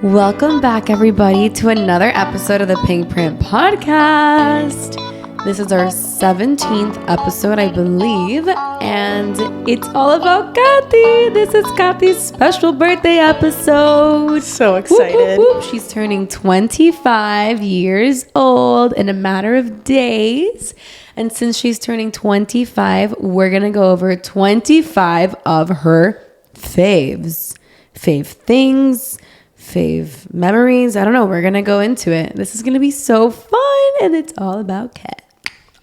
Welcome back, everybody, to another episode of the Pink Print Podcast. This is our 17th episode, I believe, and it's all about Kathy. This is Kathy's special birthday episode. So excited. Whoop, whoop, whoop. She's turning 25 years old in a matter of days. And since she's turning 25, we're going to go over 25 of her faves. Fave things, fave memories. I don't know. We're going to go into it. This is going to be so fun, and it's all about Kat.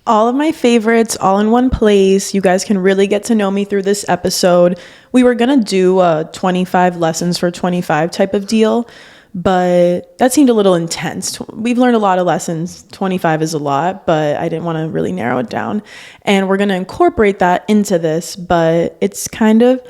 All of my favorites all in one place. You guys can really get to know me through this episode. We were going to do a 25 lessons for 25 type of deal, but that seemed a little intense. We've learned a lot of lessons. 25 is a lot, but I didn't want to really narrow it down. And we're going to incorporate that into this, but it's kind of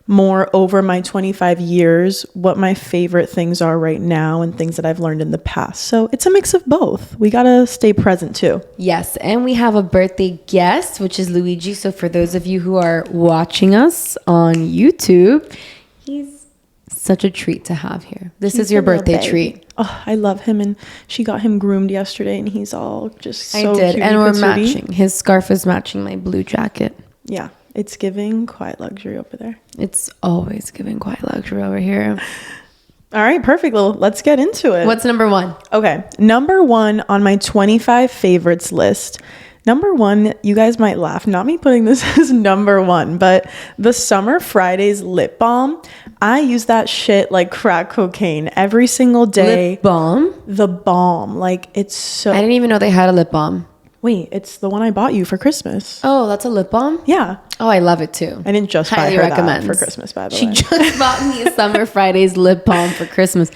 more over my 25 years, what my favorite things are right now and things that I've learned in the past. So it's a mix of both. We got to stay present too. Yes, and we have a birthday guest, which is Luigi. So for those of you who are watching us on YouTube, he's such a treat to have here. This is your birthday treat. Oh, I love him, and she got him groomed yesterday, and he's all just so I did, cutie and we're patootie. matching. His scarf is matching my blue jacket. Yeah, it's giving quiet luxury over there. It's always giving quiet luxury over here. All right, perfect. Well, let's get into it. What's number one? Okay, number one on my 25 favorites list. Number one, you guys might laugh, not me putting this as number one, but the Summer Fridays lip balm. I use that shit like crack cocaine every single day. Lip balm? The balm. Like, it's so... I didn't even know they had a lip balm. Wait, it's the one I bought you for Christmas. Oh, that's a lip balm? Yeah. Oh, I love it too. I didn't just Highly buy her recommends. that for Christmas, by the She way. just bought me a Summer Fridays lip balm for Christmas.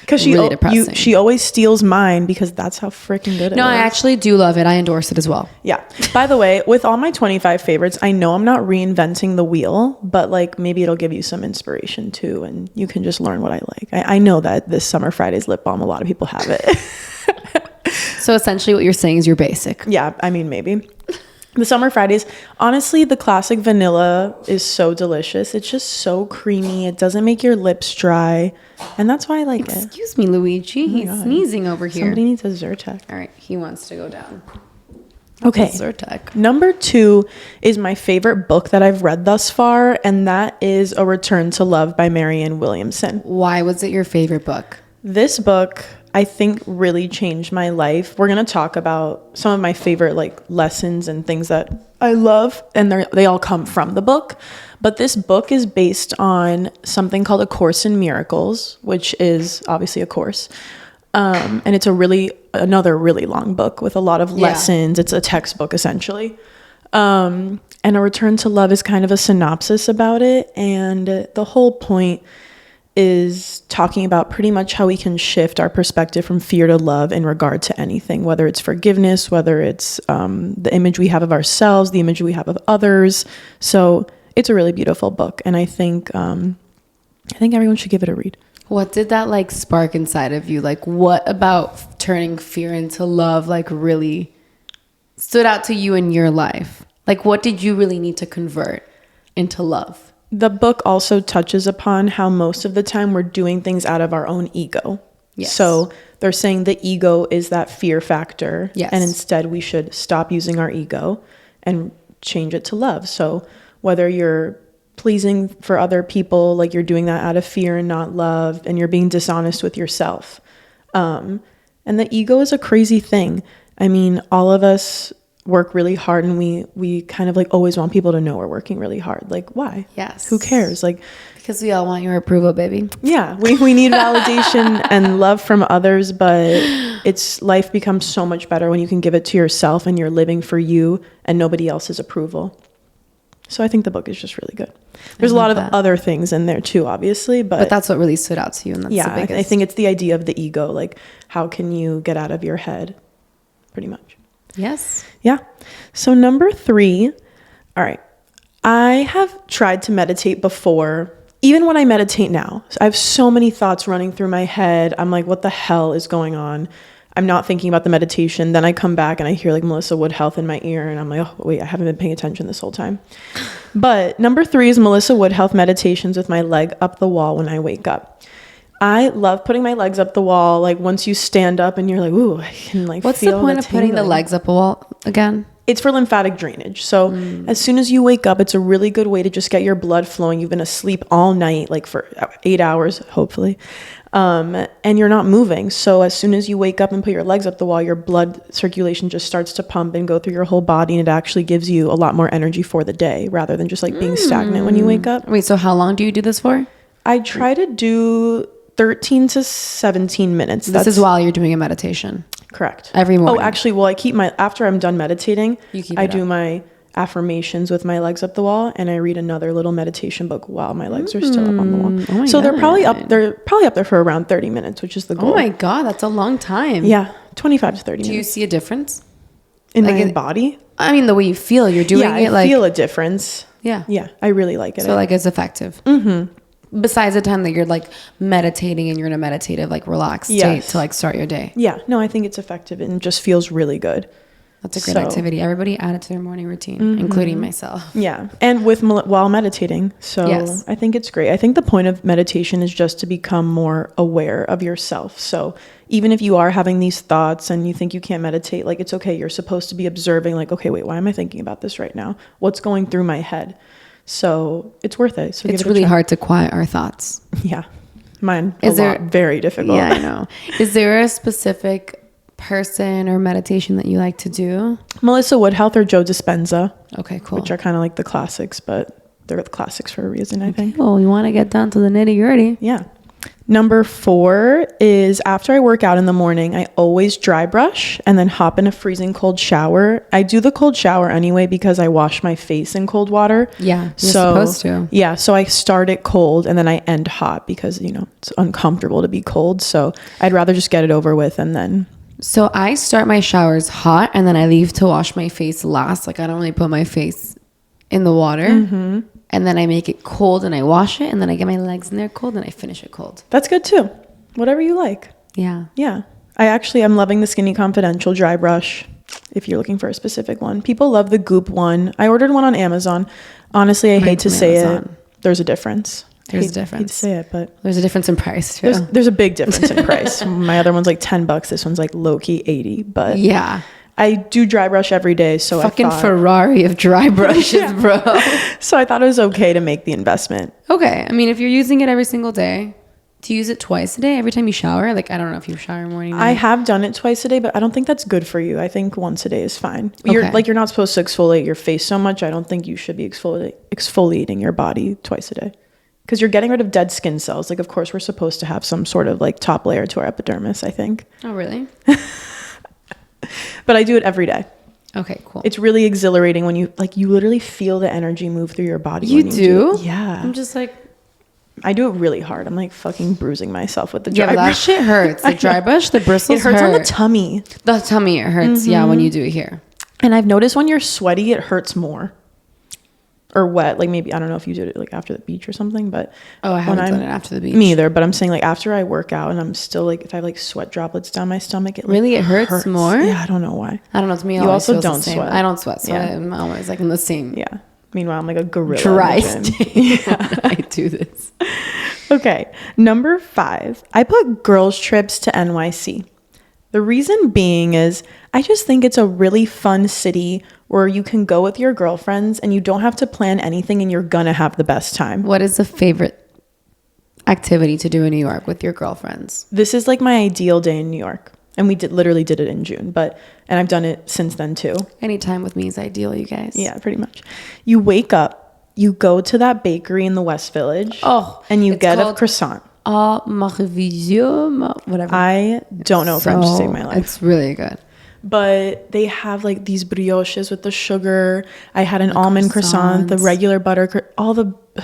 Because Really she always steals mine because that's how freaking good it is. No, I actually do love it. I endorse it as well. Yeah. By the way, with all my 25 favorites, I know I'm not reinventing the wheel, but like maybe it'll give you some inspiration too, and you can just learn what I like. I know that this Summer Fridays lip balm, a lot of people have it. So essentially what you're saying is you're basic. Yeah, I mean, maybe. The Summer Fridays, honestly, the classic vanilla is so delicious. It's just so creamy. It doesn't make your lips dry. And that's why I like it. Excuse me, Luigi. He's sneezing over here. Somebody needs a Zyrtec. All right, he wants to go down. Okay. Zyrtec. Number two is my favorite book that I've read thus far, and that is A Return to Love by Marianne Williamson. Why was it your favorite book? This book, I think, really changed my life. We're going to talk about some of my favorite like lessons and things that I love, and they all come from the book. But this book is based on something called A Course in Miracles, which is obviously a course. And it's another really long book with a lot of lessons. It's a textbook essentially. And A Return to Love is kind of a synopsis about it. And the whole point is talking about pretty much how we can shift our perspective from fear to love in regard to anything, whether it's forgiveness, whether it's the image we have of ourselves, the image we have of others. So it's a really beautiful book, and I think everyone should give it a read. What did that like spark inside of you? Like what about turning fear into love like really stood out to you in your life? Like what did you really need to convert into love? The book also touches upon how most of the time we're doing things out of our own ego. Yes. So they're saying the ego is that fear factor. Yes. And instead we should stop using our ego and change it to love. So whether you're pleasing for other people, like you're doing that out of fear and not love, and you're being dishonest with yourself. And the ego is a crazy thing. I mean, all of us work really hard, and we kind of like always want people to know we're working really hard. Like, why? Yes. Who cares? Like, because we all want your approval, baby. yeah, we need validation and love from others, but life becomes so much better when you can give it to yourself and you're living for you and nobody else's approval. So I think the book is just really good. There's a lot of other things in there too, obviously, but that's what really stood out to you, and that's the biggest. I think it's the idea of the ego, like how can you get out of your head, pretty much. Yes. Yeah. So number three, all right. I have tried to meditate before. Even when I meditate now, I have so many thoughts running through my head. I'm like, what the hell is going on? I'm not thinking about the meditation. Then I come back and I hear like Melissa Wood Health in my ear, and I'm like, oh, wait, I haven't been paying attention this whole time. But number 3 is Melissa Wood Health meditations with my leg up the wall when I wake up. I love putting my legs up the wall. Like once you stand up and you're like, ooh, I can like What's feel the point of putting the tingling. legs up a wall again? It's for lymphatic drainage. So as soon as you wake up, it's a really good way to just get your blood flowing. You've been asleep all night, like for 8 hours, hopefully. And you're not moving. So as soon as you wake up and put your legs up the wall, your blood circulation just starts to pump and go through your whole body. And it actually gives you a lot more energy for the day rather than just like being stagnant when you wake up. Wait, so how long do you do this for? I try to do 13 to 17 minutes. This is while you're doing a meditation. Correct. Every morning. Oh, actually, well, I keep after I'm done meditating, I do up. my affirmations with my legs up the wall, and I read another little meditation book while my legs are still up on the wall. Oh my so God. they're probably up there for around 30 minutes, which is the goal. Oh my God, that's a long time. Yeah, 25 to 30 Do you minutes. see a difference? In like my it- body? I mean, the way you feel, you're doing Yeah, it I like. feel a difference. Yeah. Yeah, I really like it. So like it's effective. Besides the time that you're like meditating and you're in a meditative, like relaxed state Yes. to like start your day. Yeah, no, I think it's effective and just feels really good. That's a great So- activity. Everybody add it to their morning routine, including myself. Yeah, and while meditating. So Yes. I think it's great. I think the point of meditation is just to become more aware of yourself. So even if you are having these thoughts and you think you can't meditate, like it's okay. You're supposed to be observing like, okay, wait, why am I thinking about this right now? What's going through my head? So it's worth it. So give It's it a really try. hard to quiet our thoughts. Yeah. Mine Is there- very difficult. Yeah, I know. Is there a specific person or meditation that you like to do? Melissa Woodhealth or Joe Dispenza, Okay, cool. which are kind of like the classics, but they're the classics for a reason, I think. Well, you want to get down to the nitty gritty. Yeah. Number 4 is after I work out in the morning, I always dry brush and then hop in a freezing cold shower. I do the cold shower anyway because I wash my face in cold water. Yeah, you're supposed to. Yeah, so I start it cold and then I end hot because, it's uncomfortable to be cold. So I'd rather just get it over with and then... So I start my showers hot and then I leave to wash my face last. Like I don't really put my face in the water. And then I make it cold and I wash it and then I get my legs in there cold and I finish it cold. That's good too. Whatever you like. Yeah. Yeah. I'm loving the Skinny Confidential dry brush if you're looking for a specific one. People love the Goop one. I ordered one on Amazon. Honestly, I hate to say it. There's a difference. There's a hate difference. to say it, but There's a difference in price too. there's a big difference in price. My other one's like $10. This one's like low-key 80. But Yeah. I do dry brush every day, so Fucking I thought, Ferrari of dry brushes, bro. so I thought it was okay to make the investment. Okay. I mean, if you're using it every single day, to use it twice a day, every time you shower, like I don't know if you shower morning. I night. have done it twice a day, but I don't think that's good for you. I think once a day is fine. You're Okay. you're not supposed to exfoliate your face so much. I don't think you should be exfoliating your body twice a day. Because you're getting rid of dead skin cells. Like, of course, we're supposed to have some sort of like top layer to our epidermis, I think. Oh, really? But I do it every day. Okay, cool. It's really exhilarating when you literally feel the energy move through your body. You when do? it. Yeah. I'm just like, I do it really hard. I'm like fucking bruising myself with the yeah, dry but that brush. shit hurts. The dry brush, the bristles It hurts on the tummy. The tummy, it hurts. Yeah, when you do it here. And I've noticed when you're sweaty, it hurts more. Or wet. Like maybe, I don't know if you did it like after the beach or something, but Oh, I haven't when done it after the beach. Me either, but I'm saying like after I work out and I'm still like, if I have like sweat droplets down my stomach, it like, Really? It hurts more? Yeah, I don't know why. I don't know. To me, it You always also feels the don't same. sweat. I don't sweat, so Yeah. I'm always like in the same Yeah. Meanwhile, I'm like a gorilla. dry in the gym. state. I do this. Okay. Number 5, I put girls trips to NYC. The reason being is I just think it's a really fun city where you can go with your girlfriends and you don't have to plan anything and you're gonna have the best time. What is the favorite activity to do in New York with your girlfriends? This is like my ideal day in New York. And we literally did it in June, and I've done it since then too. Any time with me is ideal, you guys. Yeah, pretty much. You wake up, you go to that bakery in the West Village. Oh, and you it's get a called- croissant. Whatever. I don't know French to save my life. It's really good. But they have like these brioches with the sugar. I had an almond croissant, the croissants. regular butter,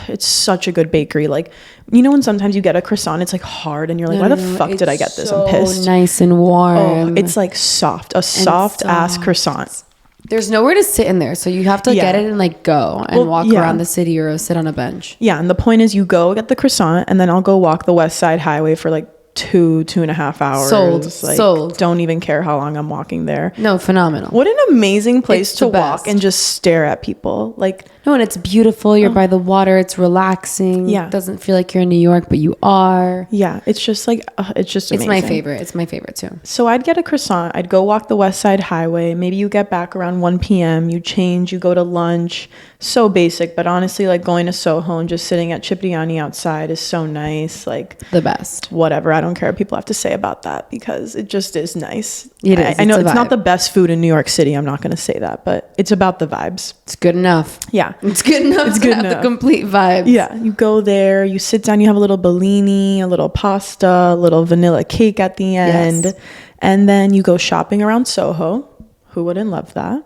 it's such a good bakery. Like, you know when sometimes you get a croissant, it's like hard and you're like, why the fuck did I get this? I'm pissed. Nice and warm. Oh, it's like soft ass soft. croissant. There's nowhere to sit in there, so you have to Yeah. get it and like go and walk yeah. around the city or sit on a bench. Yeah, and the point is you go get the croissant and then I'll go walk the West Side Highway for like 2.5 hours. Sold. Don't even care how long I'm walking there. No, phenomenal. What an amazing place It's to the walk best. and just stare at people. Like, No, and it's beautiful. You're by the water. It's relaxing. Yeah. It doesn't feel like you're in New York, but you are. yeah, it's just like, it's just It's amazing. my favorite. It's my favorite too. So I'd get a croissant. I'd go walk the West Side Highway. Maybe you get back around 1 p.m. You change, you go to lunch. So basic, but honestly, like going to Soho and just sitting at Cipriani outside is so nice. Like, The best. whatever. I don't care what people have to say about that because it just is nice. It is. I know It's a it's not vibe. the best food in New York City. I'm not going to say that, but it's about the vibes. It's good enough. Yeah. It's good enough. It's to good have enough. the complete vibe. Yeah, you go there, you sit down, you have a little Bellini, a little pasta, a little vanilla cake at the end. Yes. And then you go shopping around Soho. Who wouldn't love that?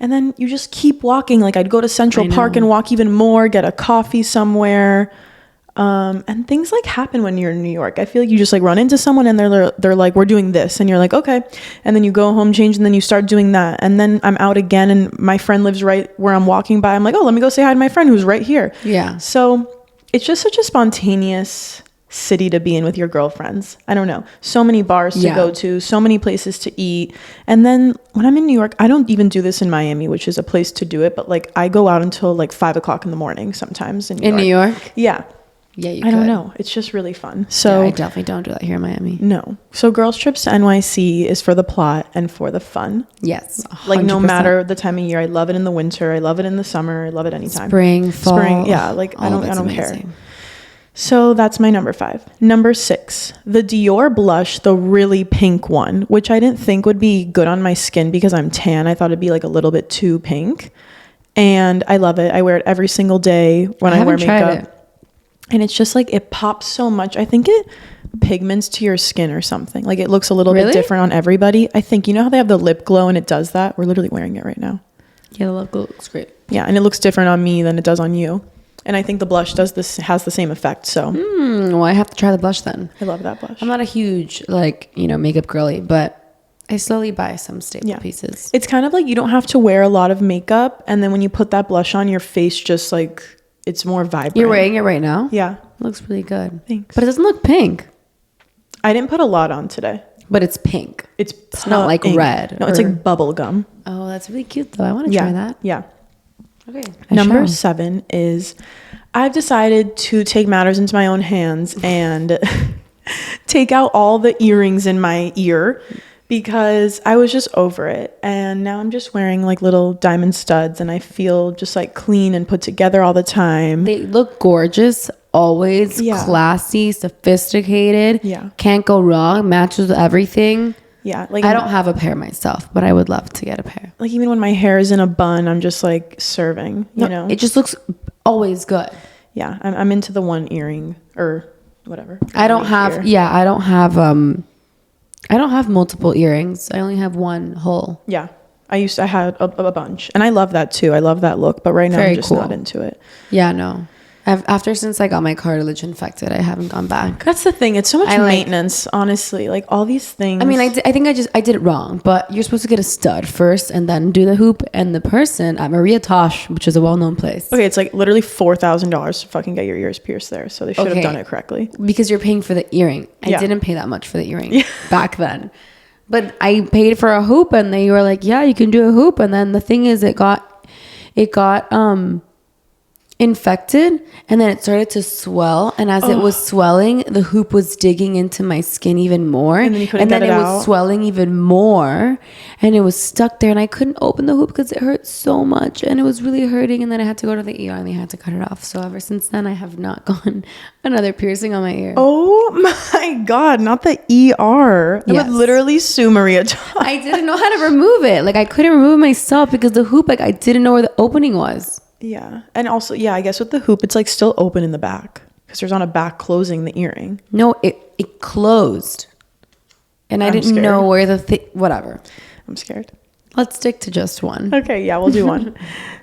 And then you just keep walking. Like I'd go to Central Park and walk even more, get a coffee somewhere. And things like happen when you're in New York. I feel like you just like run into someone and they're like, we're doing this. And you're like, okay. And then you go home, change, and then you start doing that. And then I'm out again and my friend lives right where I'm walking by. I'm like, oh, let me go say hi to my friend who's right here. Yeah. So it's just such a spontaneous city to be in with your girlfriends. I don't know. So many bars to go to, so many places to eat. And then when I'm in New York, I don't even do this in Miami, which is a place to do it. But like I go out until like 5 o'clock in the morning sometimes in New York. Yeah. Yeah, you I don't could. know. It's just really fun. So Yeah, I definitely don't do that here in Miami. no. So girls trips to NYC is for the plot and for the fun. Yes. Like no 100%. matter the time of year. I love it in the winter. I love it in the summer. I love it anytime. Spring, fall. Spring. Yeah. Like I all of don't it's care. amazing. So that's my number 5. Number 6, the Dior blush, the really pink one, which I didn't think would be good on my skin because I'm tan. I thought it'd be like a little bit too pink. And I love it. I wear it every single day when I wear haven't tried makeup. it. And it's just like it pops so much. I think it pigments to your skin or something. Like it looks a little bit Really? different on everybody. I think, you know how they have the lip glow and it does that? We're literally wearing it right now. Yeah, the look looks great. Yeah, and it looks different on me than it does on you. And I think the blush has the same effect. So Well, I have to try the blush then. I love that blush. I'm not a huge makeup girly, but I slowly buy some staple pieces. It's kind of like you don't have to wear a lot of makeup, and then when you put that blush on, your face just like it's more vibrant. You're wearing it right now? Yeah. It looks really good. Thanks. But it doesn't look pink. I didn't put a lot on today. But it's pink. It's not like ink. red No, it's or- like bubble gum. Oh, that's really cute though. I want to try that. Yeah. Okay. Number 7 is I've decided to take matters into my own hands and take out all the earrings in my ear because I was just over it. And now I'm just wearing like little diamond studs and I feel just like clean and put together all the time. They look gorgeous, always classy, sophisticated. Yeah. Can't go wrong. Matches with everything. Yeah. Like I don't have a pair myself, but I would love to get a pair. like even when my hair is in a bun, I'm just like serving, you know? It just looks always good. Yeah. I'm into the one earring or whatever. I don't have I don't have multiple earrings. I only have one hole. Yeah. I had a bunch and I love that too. I love that look, but right now Very I'm just cool. not into it. Yeah, no. Since I got my cartilage infected, I haven't gone back. That's the thing. It's so much maintenance, honestly. Like all these things. I mean, I think I did it wrong, but you're supposed to get a stud first and then do the hoop. And the person at Maria Tosh, which is a well-known place. Okay, it's like literally $4,000 to fucking get your ears pierced there. So they should have done it correctly. Because you're paying for the earring. I didn't pay that much for the earring back then. But I paid for a hoop and they were like, yeah, you can do a hoop. And then the thing is it got infected and then it started to swell, and as it was swelling, the hoop was digging into my skin even more, and then you couldn't get it was out. swelling even more, and it was stuck there, and I couldn't open the hoop because it hurt so much and it was really hurting, and then I had to go to the ER and they had to cut it off. So ever since then I have not gone another piercing on my ear. Oh my God, not the ER. I Yes. would literally sue Maria Tosh. I didn't know how to remove it. Like I couldn't remove it myself because the hoop, like I didn't know where the opening was. Yeah. And also, yeah, I guess with the hoop, it's like still open in the back because there's on a back closing the earring. No, it closed. And I didn't scared. know where whatever. I'm scared. Let's stick to just one. Okay, yeah, we'll do one.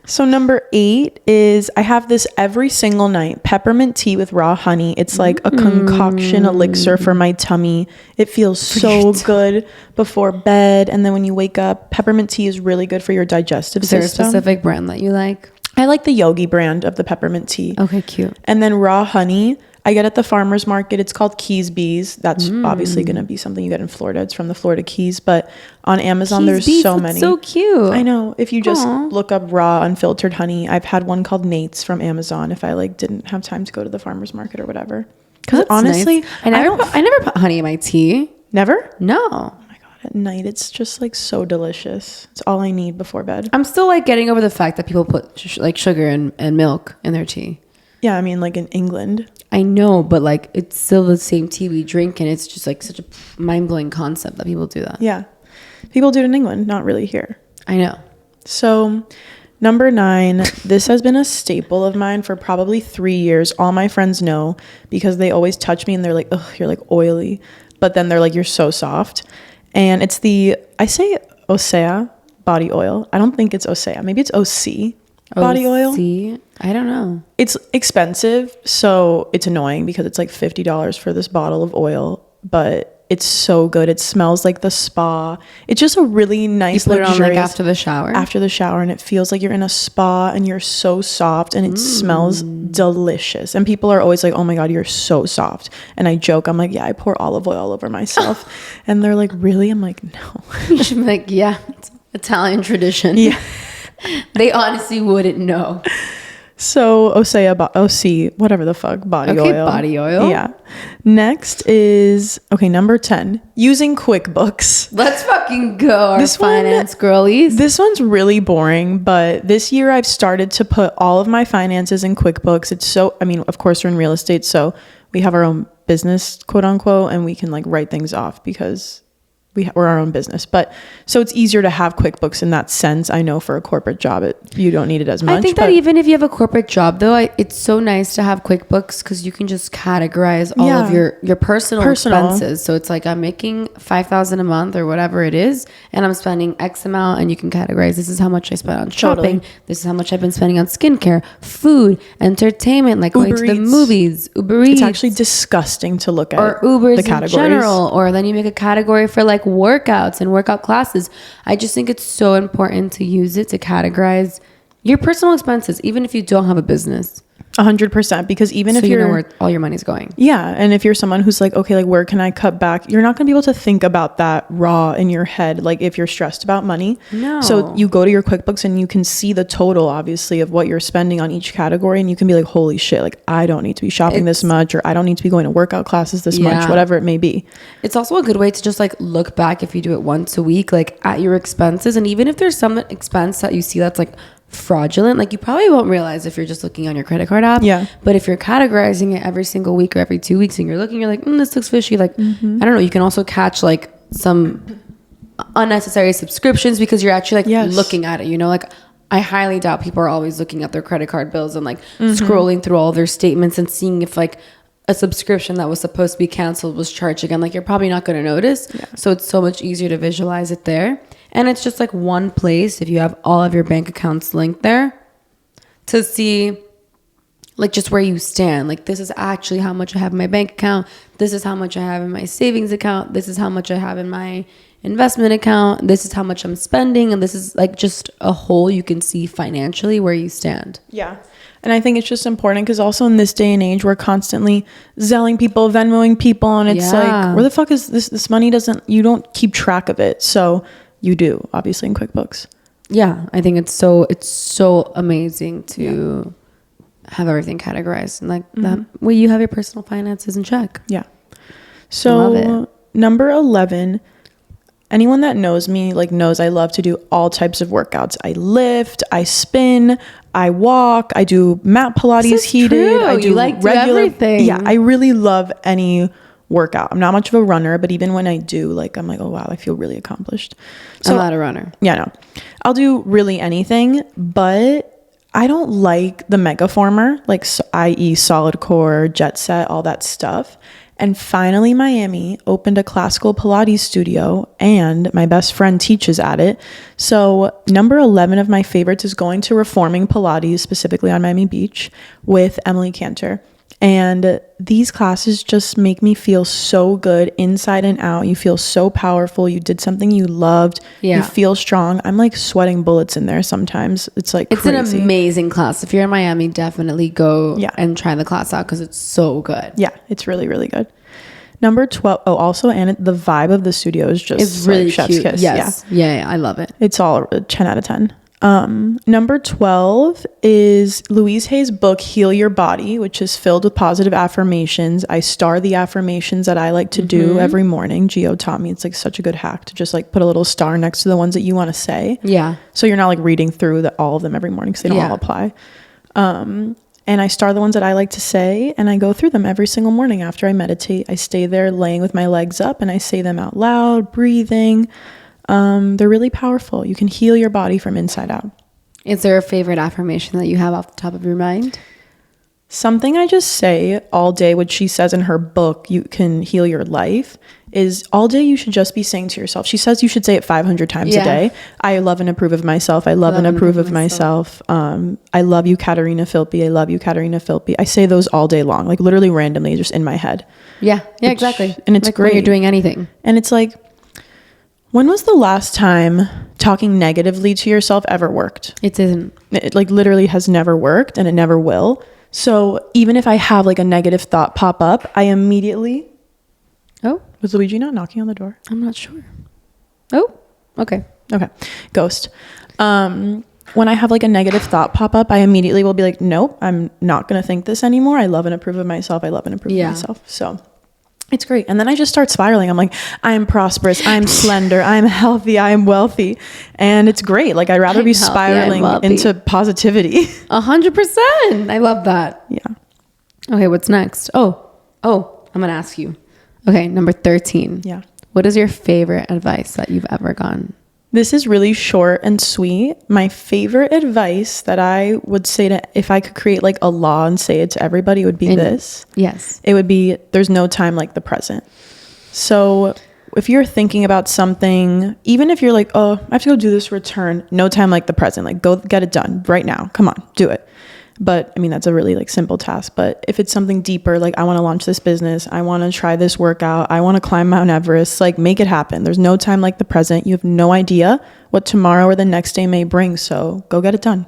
So number 8 is I have this every single night, peppermint tea with raw honey. It's like a concoction elixir for my tummy. It feels so good before bed. And then when you wake up, peppermint tea is really good for your digestive Is there a system. specific brand that you like? I like the Yogi brand of the peppermint tea. Okay, cute. And then raw honey. I get at the farmer's market. It's called Keys Bees. That's obviously going to be something you get in Florida. It's from the Florida Keys. But on Amazon, Keys there's Bees, so that's many. so cute. I know. If you just Aw. look up raw unfiltered honey, I've had one called Nate's from Amazon if I like didn't have time to go to the farmer's market or whatever. Because That's honestly, nice. I never put honey in my tea. Never? No. Oh my God. At night, it's just like so delicious. It's all I need before bed. I'm still like getting over the fact that people put like sugar and milk in their tea. Yeah, I mean, like in England. I know, but like it's still the same tea we drink, and it's just like such a mind-blowing concept that people do that. Yeah. People do it in England, not really here. I know. So, number 9, this has been a staple of mine for probably 3 years. All my friends know because they always touch me and they're like, ugh, you're like oily. But then they're like, you're so soft. And it's I say Osea body oil. I don't think it's Osea. Maybe it's OC body oil. See, I don't know. It's expensive, so it's annoying because it's like $50 for this bottle of oil, but it's so good. It smells like the spa. It's just a really nice, You put it on luxurious like after the shower. after the shower, and it feels like you're in a spa and you're so soft and it smells delicious. And people are always like, oh my God, you're so soft. And I joke, I'm like, yeah, I pour olive oil all over myself. And they're like, really? I'm like, no. You should be like, yeah, it's Italian tradition. Yeah. They honestly wouldn't know. So Osea, OC, whatever the fuck, body Okay, oil. body oil. Yeah. Next is, number 10, using QuickBooks. Let's fucking go, our This one- finance girlies. This one's really boring, but this year I've started to put all of my finances in QuickBooks. It's so, I mean, of course we're in real estate, so we have our own business, quote unquote, and we can like write things off because we're our own business. But so it's easier to have QuickBooks in that sense. I know for a corporate job, you don't need it as much. I think that even if you have a corporate job, though, it's so nice to have QuickBooks because you can just categorize all of your personal expenses. So it's like I'm making $5,000 a month or whatever it is, and I'm spending X amount, and you can categorize. This is how much I spent on shopping. Totally. This is how much I've been spending on skincare, food, entertainment, like going Uber to the Eats. movies, Uber Eats. It's actually disgusting to look at Or Ubers the in categories. general, or then you make a category for like workouts and workout classes. I just think it's so important to use it to categorize your personal expenses, even if you don't have a business. 100%, because even So if you you're know where all your money's going. yeah, and if you're someone who's like, okay, like where can I cut back? You're not going to be able to think about that raw in your head, like if you're stressed about money. No. So you go to your QuickBooks and you can see the total, obviously, of what you're spending on each category, and you can be like, holy shit, like I don't need to be shopping this much, or I don't need to be going to workout classes this much, whatever it may be. It's also a good way to just like look back if you do it once a week, like at your expenses. And even if there's some expense that you see that's like fraudulent, like you probably won't realize if you're just looking on your credit card app. Yeah. But if you're categorizing it every single week or every 2 weeks and you're looking, you're like, this looks fishy. Like, I don't know. You can also catch like some unnecessary subscriptions because you're actually like looking at it, you know, like I highly doubt people are always looking at their credit card bills and like scrolling through all their statements and seeing if like a subscription that was supposed to be canceled was charged again. Like you're probably not going to notice. Yeah. So it's so much easier to visualize it there. And it's just like one place if you have all of your bank accounts linked there to see like just where you stand. Like this is actually how much I have in my bank account. This is how much I have in my savings account. This is how much I have in my investment account. This is how much I'm spending. And this is like just a whole you can see financially where you stand. Yeah. And I think it's just important because also in this day and age, we're constantly Zelling people, Venmoing people. And it's like, where the fuck is this money you don't keep track of it. So you do, obviously, in QuickBooks. Yeah. I think it's so amazing to have everything categorized. And like that way you have your personal finances in check. Yeah. So number 11, anyone that knows me like knows I love to do all types of workouts. I lift, I spin, I walk, I do mat Pilates heated. True. I do like regular everything. Yeah, I really love any workout. I'm not much of a runner, but even when I do, like I'm like, oh wow, I feel really accomplished. So, I'm not a runner. Yeah, no. I'll do really anything, but I don't like the mega former, like i.e. solid core, jet set, all that stuff. And finally, Miami opened a classical Pilates studio and my best friend teaches at it. So number 11 of my favorites is going to Reforming Pilates, specifically on Miami Beach with Emily Cantor. And these classes just make me feel so good inside and out. You feel so powerful. You did something you loved. Yeah. You feel strong. I'm like sweating bullets in there sometimes. It's like It's crazy. an amazing class. If you're in Miami, definitely go and try the class out because it's so good. Yeah, it's really, really good. Number 12. Oh, also, and the vibe of the studio is just It's really like chef's cute. kiss. Yes. Yeah, I love it. It's all a 10 out of 10. Number 12 is Louise Hay's book, Heal Your Body, which is filled with positive affirmations. I star the affirmations that I like to do every morning. Gio taught me it's like such a good hack to just like put a little star next to the ones that you want to say. Yeah. So you're not like reading through all of them every morning because they don't all apply. And I star the ones that I like to say, and I go through them every single morning after I meditate. I stay there laying with my legs up and I say them out loud, breathing. They're really powerful. You can heal your body from inside out. Is there a favorite affirmation that you have off the top of your mind? Something I just say all day, which she says in her book, You Can Heal Your Life, is all day you should just be saying to yourself. She says you should say it 500 times a day. I love and approve of myself. I love and approve of myself. I love you, Katerina Filpi. I love you, Katerina Filpi. I say those all day long, like literally randomly, just in my head. Yeah, exactly. And it's like great. When you're doing anything. And it's like, when was the last time talking negatively to yourself ever worked? It isn't. It like literally has never worked, and it never will. So even if I have like a negative thought pop up, I immediately... Oh, was Luigi not knocking on the door? I'm not sure. Oh, okay. Ghost. When I have like a negative thought pop up, I immediately will be like, nope, I'm not going to think this anymore. I love and approve of myself. I love and approve of myself. So it's great. And then I just start spiraling. I'm like, I am prosperous. I'm slender. I'm healthy. I am wealthy. And it's great. Like, I'd rather be spiraling into positivity. 100%. I love that. Yeah. Okay, what's next? Oh, I'm going to ask you. Okay, number 13. Yeah. What is your favorite advice that you've ever gotten? This is really short and sweet. My favorite advice that I would say to, if I could create like a law and say it to everybody, would be this. Yes. It would be, there's no time like the present. So if you're thinking about something, even if you're like, oh, I have to go do this return, no time like the present. Like, go get it done right now. Come on, do it. But I mean, that's a really like simple task. But if it's something deeper, like I want to launch this business, I want to try this workout, I want to climb Mount Everest, like make it happen. There's no time like the present. You have no idea what tomorrow or the next day may bring. So go get it done.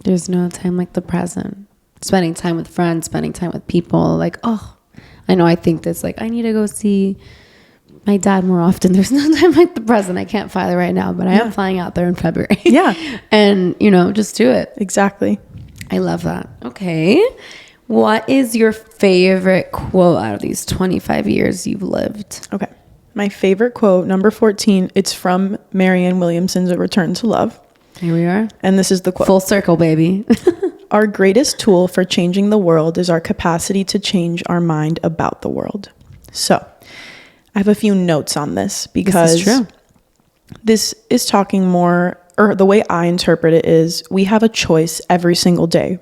There's no time like the present. Spending time with friends, spending time with people. Like, oh, I know I think this, like, I need to go see my dad more often. There's no time like the present. I can't fly there right now, but I am flying out there in February. Yeah. And, just do it. Exactly. I love that. Okay. What is your favorite quote out of these 25 years you've lived? Okay. My favorite quote, number 14, it's from Marianne Williamson's A Return to Love. Here we are. And this is the quote. Full circle, baby. Our greatest tool for changing the world is our capacity to change our mind about the world. So I have a few notes on this because this is true. This is talking more, or the way I interpret it is, we have a choice every single day.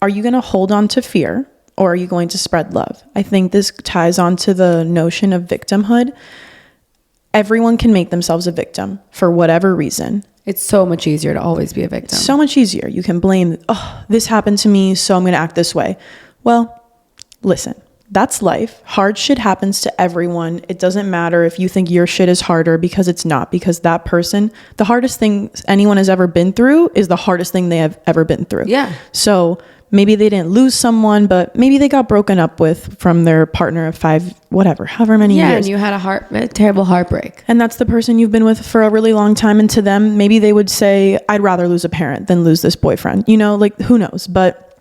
Are you going to hold on to fear, or are you going to spread love? I think this ties on to the notion of victimhood. Everyone can make themselves a victim for whatever reason. It's so much easier to always be a victim. So much easier. You can blame, oh, this happened to me, so I'm going to act this way. Well, listen. That's life. Hard shit happens to everyone. It doesn't matter if you think your shit is harder, because it's not. Because that person, the hardest thing anyone has ever been through is the hardest thing they have ever been through. Yeah. So maybe they didn't lose someone, but maybe they got broken up with from their partner of however many years. Yeah, and you had a terrible heartbreak. And that's the person you've been with for a really long time. And to them, maybe they would say, I'd rather lose a parent than lose this boyfriend. Like, who knows? But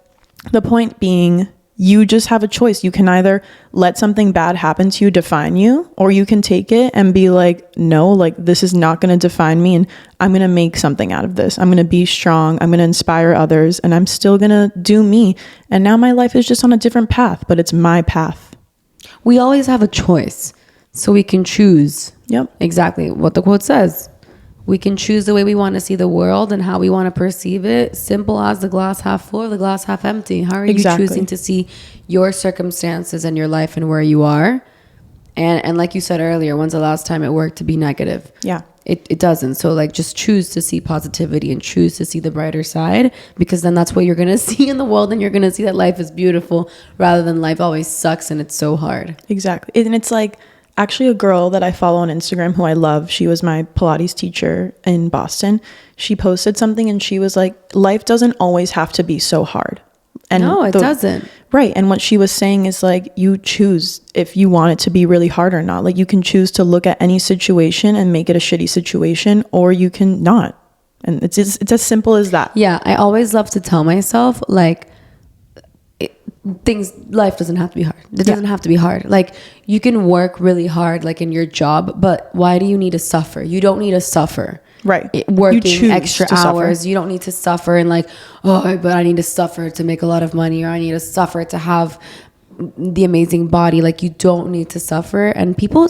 the point being, you just have a choice. You can either let something bad happen to you define you, or you can take it and be like, no, like, this is not going to define me, and I'm going to make something out of this. I'm going to be strong. I'm going to inspire others, and I'm still going to do me. And now my life is just on a different path, but it's my path. We always have a choice, so we can choose. Yep. Exactly what the quote says. We can choose the way we want to see the world and how we want to perceive it. Simple as the glass half full or the glass half empty. How are you choosing to see your circumstances and your life and where you are? And like you said earlier, when's the last time it worked to be negative? Yeah. it doesn't. So like just choose to see positivity and choose to see the brighter side, because then that's what you're going to see in the world, and you're going to see that life is beautiful rather than life always sucks and it's so hard. Exactly. And it's like, actually a girl that I follow on Instagram who I love, she was my Pilates teacher in Boston. She posted something and she was like, life doesn't always have to be so hard. And no, it doesn't. Right. And what she was saying is like, you choose if you want it to be really hard or not. Like you can choose to look at any situation and make it a shitty situation, or you can not. And it's as simple as that. Yeah. I always love to tell myself like, life doesn't have to be hard. It doesn't have to be hard. Like you can work really hard like in your job, but why do you need to suffer? You don't need to suffer. Right. Working extra hours. Suffer. You don't need to suffer and like, oh, but I need to suffer to make a lot of money, or I need to suffer to have the amazing body. Like you don't need to suffer. And people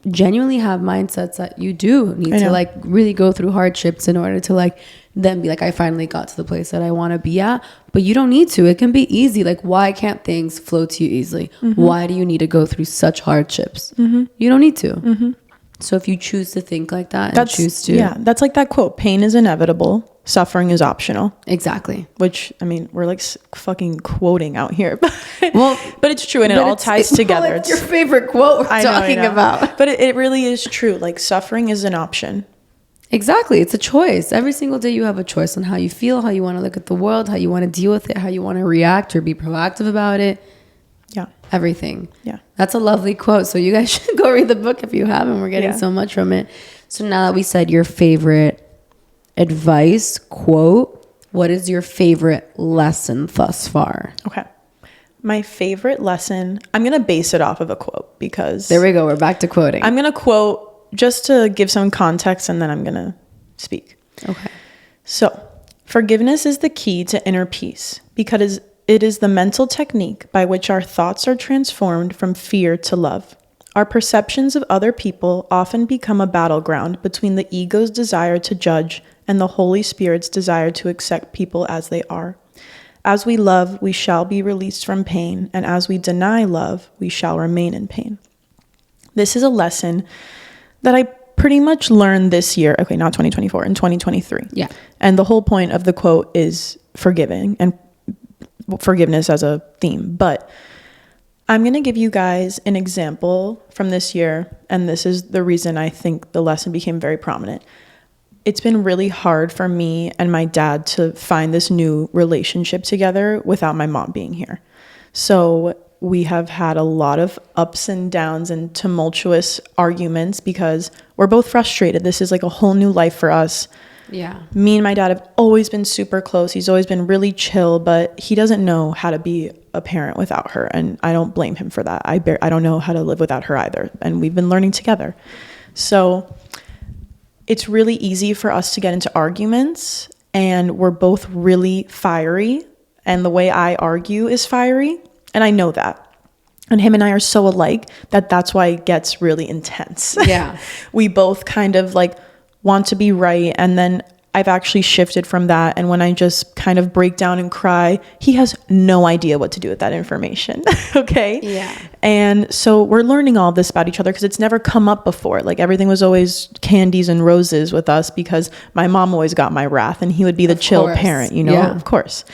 genuinely have mindsets that you do need to like really go through hardships in order to like then be like, I finally got to the place that I want to be at. But you don't need to. It can be easy. Like why can't things flow to you easily? Why do you need to go through such hardships? You don't need to. So if you choose to think like that and choose to. Yeah, that's like that quote, pain is inevitable, suffering is optional. Exactly. Which, I mean, we're like fucking quoting out here. Well, but it's true, and it all ties together. It's your favorite quote we're talking about. But it really is true. Like suffering is an option. Exactly. It's a choice. Every single day you have a choice on how you feel, how you want to look at the world, how you want to deal with it, how you want to react or be proactive about it. Yeah. Everything. Yeah. That's a lovely quote. So you guys should go read the book if you haven't. We're getting so much from it. So now that we said your favorite advice quote, what is your favorite lesson thus far? Okay. My favorite lesson, I'm going to base it off of a quote because... There we go. We're back to quoting. I'm going to quote just to give some context, and then I'm going to speak. Okay. So, forgiveness is the key to inner peace because it is the mental technique by which our thoughts are transformed from fear to love. Our perceptions of other people often become a battleground between the ego's desire to judge and the Holy Spirit's desire to accept people as they are. As we love, we shall be released from pain, and as we deny love, we shall remain in pain. This is a lesson that I pretty much learned this year. Okay, not 2024, in 2023. Yeah. And the whole point of the quote is forgiving and forgiveness as a theme. But I'm going to give you guys an example from this year, and this is the reason I think the lesson became very prominent. It's been really hard for me and my dad to find this new relationship together without my mom being here. So we have had a lot of ups and downs and tumultuous arguments because we're both frustrated. This is like a whole new life for us. Yeah. Me and my dad have always been super close. He's always been really chill, but he doesn't know how to be a parent without her. And I don't blame him for that. I don't know how to live without her either. And we've been learning together. So it's really easy for us to get into arguments, and we're both really fiery. And the way I argue is fiery. And I know that. And him and I are so alike that that's why it gets really intense. Yeah. We both kind of like want to be right, and then I've actually shifted from that, and when I just kind of break down and cry, he has no idea what to do with that information. Okay? Yeah. And so we're learning all this about each other because it's never come up before. Like everything was always candies and roses with us because my mom always got my wrath and he would be the chill parent, you know? Yeah. Of course.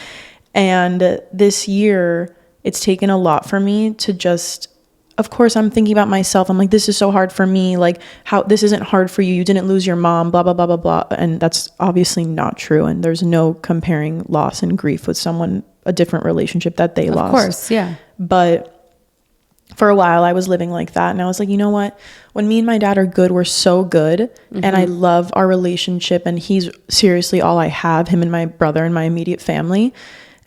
And this year it's taken a lot for me to just, of course, I'm thinking about myself. I'm like, this is so hard for me. Like, how this isn't hard for you. You didn't lose your mom, blah, blah, blah, blah, blah. And that's obviously not true. And there's no comparing loss and grief with someone, a different relationship that they lost. Of course, yeah. But for a while, I was living like that. And I was like, you know what? When me and my dad are good, we're so good. Mm-hmm. And I love our relationship. And he's seriously all I have, him and my brother and my immediate family.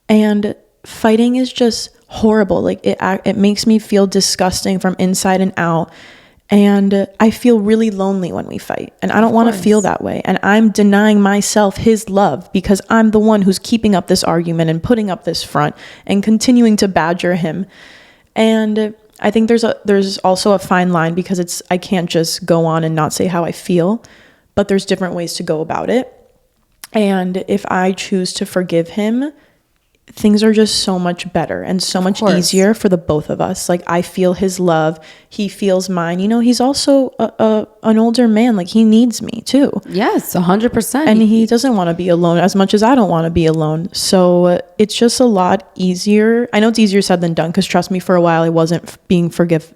And fighting is just horrible. Like it makes me feel disgusting from inside and out, and I feel really lonely when we fight, and I don't want to feel that way, and I'm denying myself his love because I'm the one who's keeping up this argument and putting up this front and continuing to badger him. And I think there's also a fine line because I can't just go on and not say how I feel, but there's different ways to go about it. And if I choose to forgive him, things are just so much better and so much easier for the both of us. Like, I feel his love, he feels mine. You know, he's also an older man. Like, he needs me too. Yes, 100%. And he doesn't want to be alone as much as I don't want to be alone. So it's just a lot easier. I know it's easier said than done, because trust me, for a while I wasn't being forgiving.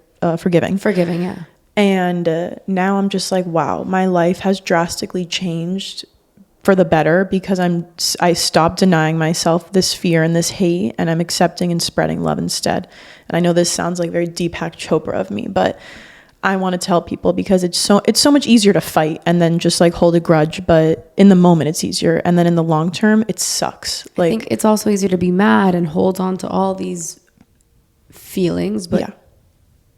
Forgiving, yeah. And now I'm just like, wow, my life has drastically changed for the better, because I stopped denying myself this fear and this hate, and I'm accepting and spreading love instead. And I know this sounds like very Deepak Chopra of me, but I want to tell people, because it's so much easier to fight and then just like hold a grudge, but in the moment it's easier, and then in the long term it sucks. Like, I think it's also easier to be mad and hold on to all these feelings, but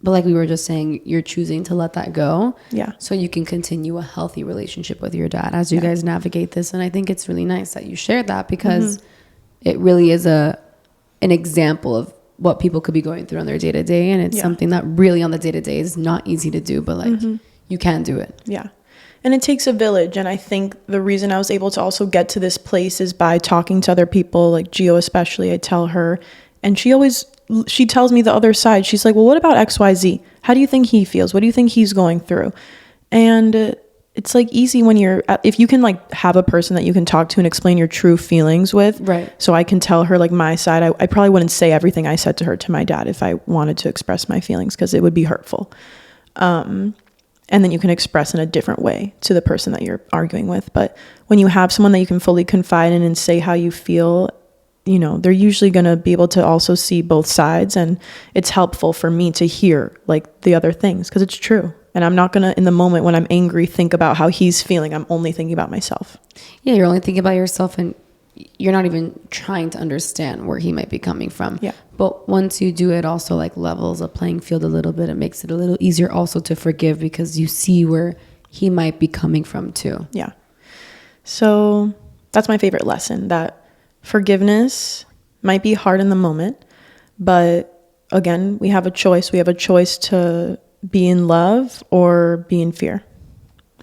like we were just saying, you're choosing to let that go. Yeah. So you can continue a healthy relationship with your dad as you guys navigate this. And I think it's really nice that you shared that, because it really is an example of what people could be going through on their day-to-day. And it's something that really on the day-to-day is not easy to do, but like you can do it. Yeah. And it takes a village. And I think the reason I was able to also get to this place is by talking to other people, like Gio especially. I tell her, and she tells me the other side. She's like, well, what about XYZ? How do you think he feels? What do you think he's going through? And it's like easy when if you can like have a person that you can talk to and explain your true feelings with. Right. So I can tell her like my side. I probably wouldn't say everything I said to her to my dad if I wanted to express my feelings, because it would be hurtful. And then you can express in a different way to the person that you're arguing with. But when you have someone that you can fully confide in and say how you feel, you know, they're usually going to be able to also see both sides. And it's helpful for me to hear like the other things, because it's true. And I'm not going to, in the moment when I'm angry, think about how he's feeling. I'm only thinking about myself. Yeah, you're only thinking about yourself, and you're not even trying to understand where he might be coming from. Yeah. But once you do, it also like levels a playing field a little bit. It makes it a little easier also to forgive, because you see where he might be coming from too. Yeah. So that's my favorite lesson, that forgiveness might be hard in the moment, but again, we have a choice. We have a choice to be in love or be in fear,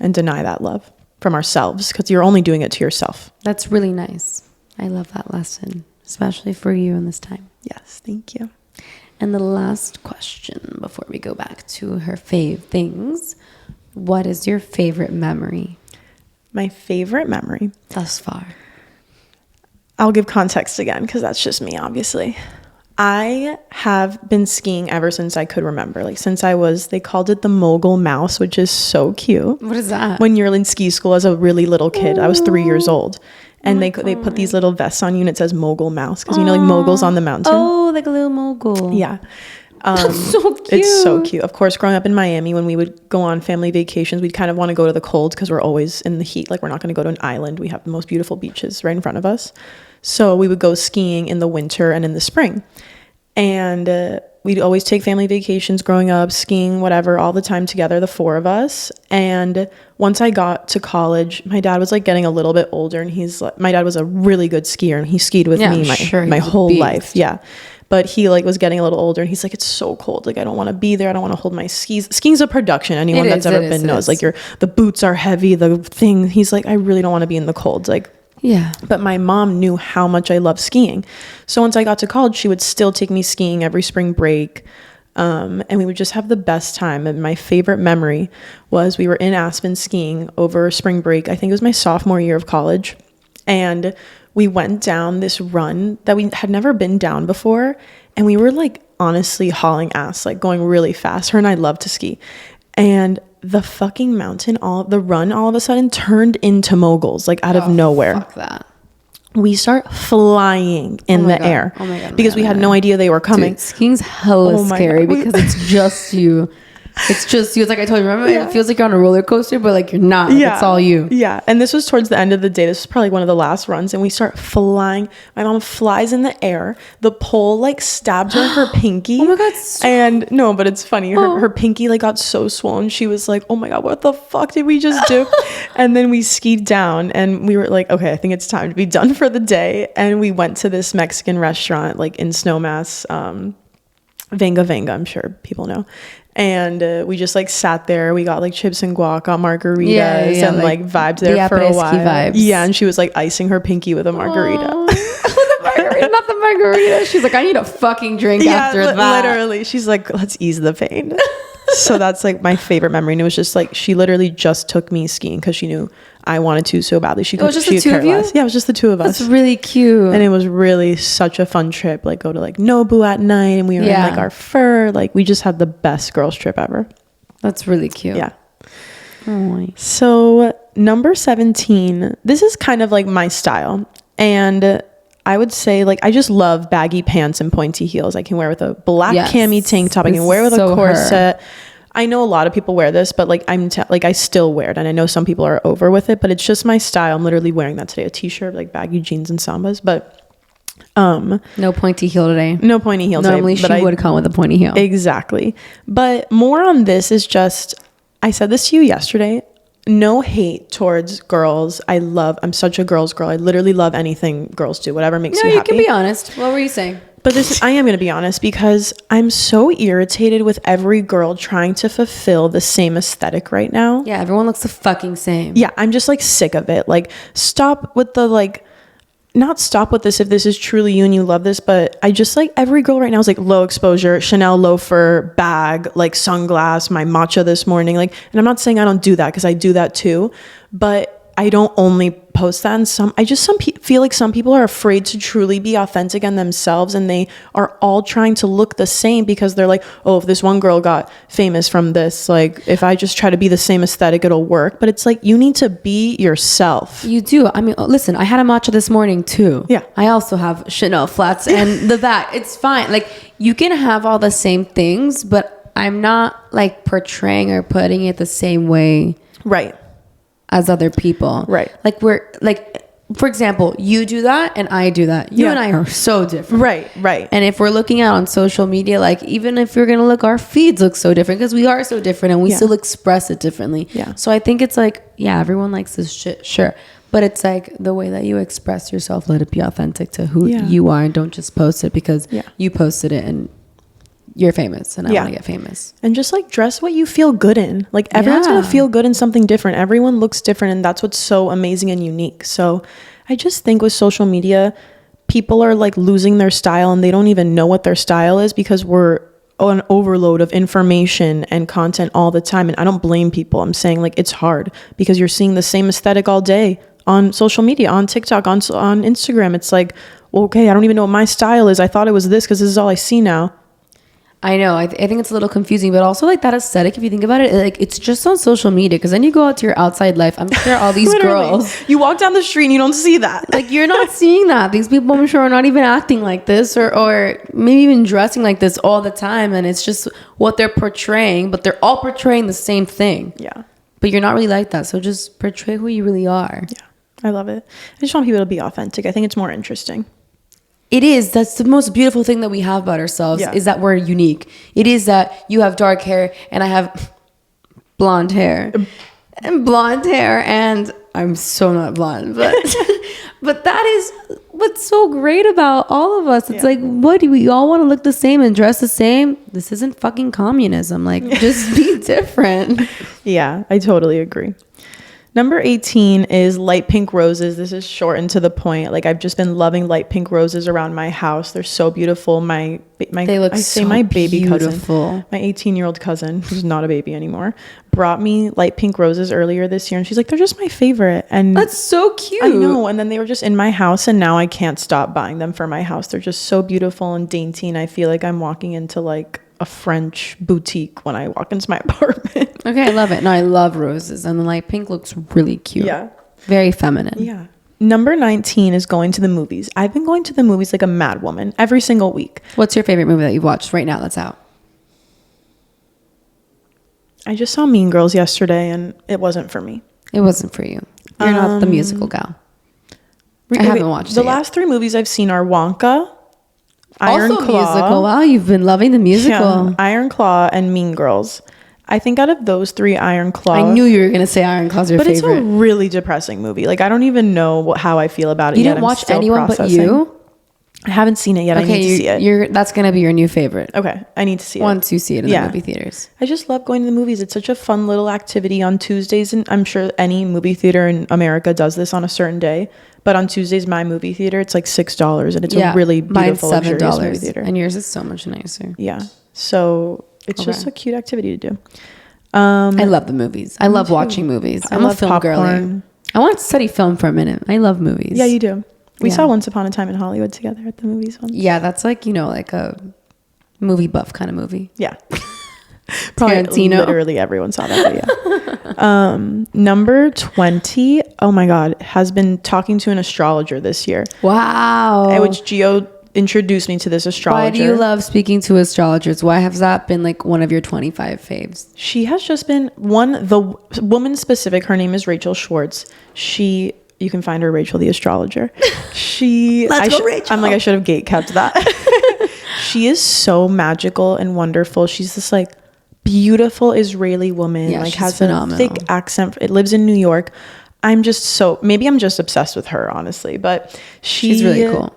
and deny that love from ourselves, because you're only doing it to yourself. That's really nice. I love that lesson, especially for you in this time. Yes, thank you. And the last question before we go back to her fave things, what is your favorite memory? My favorite memory Thus far. I'll give context again, because that's just me, obviously. I have been skiing ever since I could remember. Like, since they called it the mogul mouse, which is so cute. What is that? When you're in ski school as a really little kid. I was 3 years old. And they put these little vests on you, and it says mogul mouse, because you know, like moguls on the mountain. Oh, like a little mogul. Yeah. That's so cute. It's so cute. Of course, growing up in Miami, when we would go on family vacations, we'd kind of want to go to the cold, because we're always in the heat. Like, we're not going to go to an island. We have the most beautiful beaches right in front of us. So we would go skiing in the winter and in the spring. And we'd always take family vacations growing up, skiing, whatever, all the time together, the four of us. And once I got to college, my dad was like getting a little bit older, and my dad was a really good skier, and he skied with me my whole life. Yeah. But he like was getting a little older, and he's like, it's so cold. Like, I don't want to be there. I don't want to hold my skis. Skiing's a production. Anyone that's ever been knows. Like, the boots are heavy, the thing. He's like, I really don't want to be in the cold. Like, yeah. But my mom knew how much I loved skiing. So once I got to college, she would still take me skiing every spring break. And we would just have the best time. And my favorite memory was we were in Aspen skiing over spring break. I think it was my sophomore year of college. And we went down this run that we had never been down before. And we were like, honestly, hauling ass, like going really fast. Her and I love to ski. And the fucking mountain, the run all of a sudden turned into moguls, like out of nowhere. Fuck that. We start flying in the air because we had no idea they were coming. Dude, skiing's hella scary because it's just you. It's just you. It's like I told you, remember? Yeah. It feels like you're on a roller coaster, but like you're not. Yeah. It's all you. Yeah. And this was towards the end of the day. This was probably one of the last runs. And we start flying. My mom flies in the air. The pole like stabbed her pinky. Oh my God. And no, but it's funny. Her pinky like got so swollen. She was like, oh my God, what the fuck did we just do? And then we skied down and we were like, okay, I think it's time to be done for the day. And we went to this Mexican restaurant like in Snowmass, Venga Venga, I'm sure people know. And we just like sat there. We got like chips and guac, got margaritas, and like vibed there for a while. Vibes. Yeah, and she was like icing her pinky with a margarita. margarita, not the margarita. She's like, I need a fucking drink after that. Literally. She's like, let's ease the pain. So that's like my favorite memory. And it was just like, she literally just took me skiing because she knew I wanted to so badly. She it was just the two of you? Yeah, it was just the two of us. That's really cute. And it was really such a fun trip. Like go to like Nobu at night and we were in like our fur. Like we just had the best girls trip ever. That's really cute. Yeah. Oh. So number 17, this is kind of like my style. And I would say like I just love baggy pants and pointy heels. I can wear with a black cami tank top. I can wear with a corset. I know a lot of people wear this, but like I still wear it, and I know some people are over with it, but it's just my style. I'm literally wearing that today, a t-shirt, like baggy jeans and sambas, but no pointy heel today. No pointy heel today. Normally she would come with a pointy heel. Exactly. But more on this is just, I said this to you yesterday. No hate towards girls. I'm such a girl's girl. I literally love anything girls do, whatever makes you happy. No, you can be honest. What were you saying? But I am going to be honest because I'm so irritated with every girl trying to fulfill the same aesthetic right now. Yeah, everyone looks the fucking same. Yeah, I'm just like sick of it. Like stop with the like, not stop with this if this is truly you and you love this, but I just like every girl right now is like low exposure, Chanel loafer, bag, like sunglass, my matcha this morning. Like, and I'm not saying I don't do that because I do that too, but I don't only post that. And feel like some people are afraid to truly be authentic and themselves, and they are all trying to look the same because they're like, oh, if this one girl got famous from this, like if I just try to be the same aesthetic, it'll work. But it's like, you need to be yourself. You do. I mean, listen, I had a matcha this morning too. Yeah. I also have Chanel flats and the back. It's fine. Like you can have all the same things, but I'm not like portraying or putting it the same way. Right. As other people. Right. Like for example, you do that and I do that. You and I are so different. Right. And if we're looking out on social media, like even if you're going to look, our feeds look so different because we are so different and we still express it differently. Yeah. So I think it's like, yeah, everyone likes this shit. Sure. But it's like the way that you express yourself, let it be authentic to who you are and don't just post it because you posted it and you're famous and I want to get famous. And just like dress what you feel good in. Like everyone's going to feel good in something different. Everyone looks different, and that's what's so amazing and unique. So I just think with social media, people are like losing their style and they don't even know what their style is because we're on overload of information and content all the time. And I don't blame people. I'm saying like it's hard because you're seeing the same aesthetic all day on social media, on TikTok, on Instagram. It's like, well, okay, I don't even know what my style is. I thought it was this because this is all I see now. I know. I think it's a little confusing, but also like that aesthetic, if you think about it, like it's just on social media because then you go out to your outside life. I'm sure all these girls. You walk down the street and you don't see that. Like you're not seeing that. These people, I'm sure, are not even acting like this or maybe even dressing like this all the time. And it's just what they're portraying, but they're all portraying the same thing. Yeah. But you're not really like that. So just portray who you really are. Yeah. I love it. I just want people to be authentic. I think it's more interesting. It is. That's the most beautiful thing that we have about ourselves is that we're unique. It is that you have dark hair and I have blonde hair. And I'm so not blonde, but but that is what's so great about all of us. It's like, what do we all want to look the same and dress the same? This isn't fucking communism. Like, just be different. Yeah, I totally agree. Number 18 is light pink roses. This is short and to the point. Like I've just been loving light pink roses around my house. They're so beautiful. My baby cousin, my 18-year-old cousin, who's not a baby anymore, brought me light pink roses earlier this year, and she's like, they're just my favorite. And that's so cute. I know. And then they were just in my house, and now I can't stop buying them for my house. They're just so beautiful and dainty, and I feel like I'm walking into like a French boutique when I walk into my apartment. Okay, I love it. No, I love roses, and the light pink looks really cute. Yeah. Very feminine. Yeah. Number 19 is going to the movies. I've been going to the movies like a mad woman every single week. What's your favorite movie that you've watched right now that's out? I just saw Mean Girls yesterday, and it wasn't for me. It wasn't for you. You're not the musical gal. I haven't watched the last 3 movies I've seen are Wonka, Iron also Claw. Musical. Wow, you've been loving the musical. Yeah, Iron Claw and Mean Girls. I think out of those 3, Iron Claw. I knew you were going to say Iron Claw's your favorite. But it's a really depressing movie. Like, I don't even know how I feel about it yet. You didn't watch Anyone But You? I haven't seen it yet. Okay, I need to see it. That's going to be your new favorite. Okay, I need to see it. Once you see it in the movie theaters. I just love going to the movies. It's such a fun little activity on Tuesdays, and I'm sure any movie theater in America does this on a certain day. But on Tuesdays, my movie theater, it's like $6, and it's a really beautiful, mine's $7, luxurious movie theater. and yours is so much nicer. Yeah, so it's just a cute activity to do. I love the movies. I love watching movies. I'm a film girly. I want to study film for a minute. I love movies. Yeah, you do. We saw Once Upon a Time in Hollywood together at the movies once. Yeah, that's like, like a movie buff kind of movie. Yeah. Probably Tarantino. Literally everyone saw that. Yeah. Number 20. Oh my God. Has been talking to an astrologer this year. Wow. Which Gio introduced me to this astrologer. Why do you love speaking to astrologers? Why has that been like one of your 25 faves? She has just been the woman specific. Her name is Rachel Schwartz. You can find her Rachel the astrologer. Let's go, Rachel. I'm like, I should have gate kept that. She is so magical and wonderful. She's this like beautiful Israeli woman. Yeah, like has phenomenal. A thick accent. It lives in New York. Maybe I'm just obsessed with her, honestly. But she's really cool.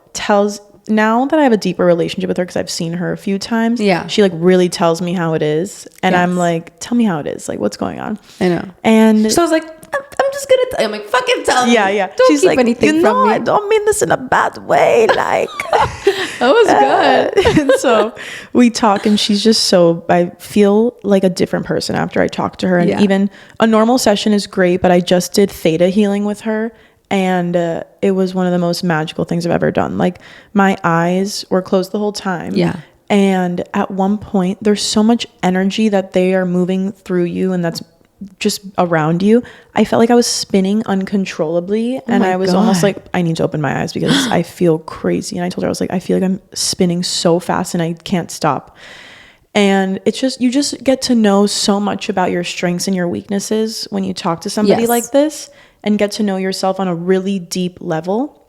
Now that I have a deeper relationship with her, because I've seen her a few times, she like really tells me how it is, and I'm like, tell me how it is, like what's going on. I know. And so I was like, I'm just gonna I'm like, fucking tell me. Yeah. Don't She's keep like, anything from me. I don't mean this in a bad way. Like that was good. And so we talk, and she's just I feel like a different person after I talk to her. And even a normal session is great, but I just did theta healing with her. And it was one of the most magical things I've ever done. Like my eyes were closed the whole time. Yeah. And at one point, there's so much energy that they are moving through you, and that's just around you. I felt like I was spinning uncontrollably, and I was almost like, I need to open my eyes because I feel crazy. And I told her, I was like, I feel like I'm spinning so fast and I can't stop. And it's just, you just get to know so much about your strengths and your weaknesses when you talk to somebody like this, and get to know yourself on a really deep level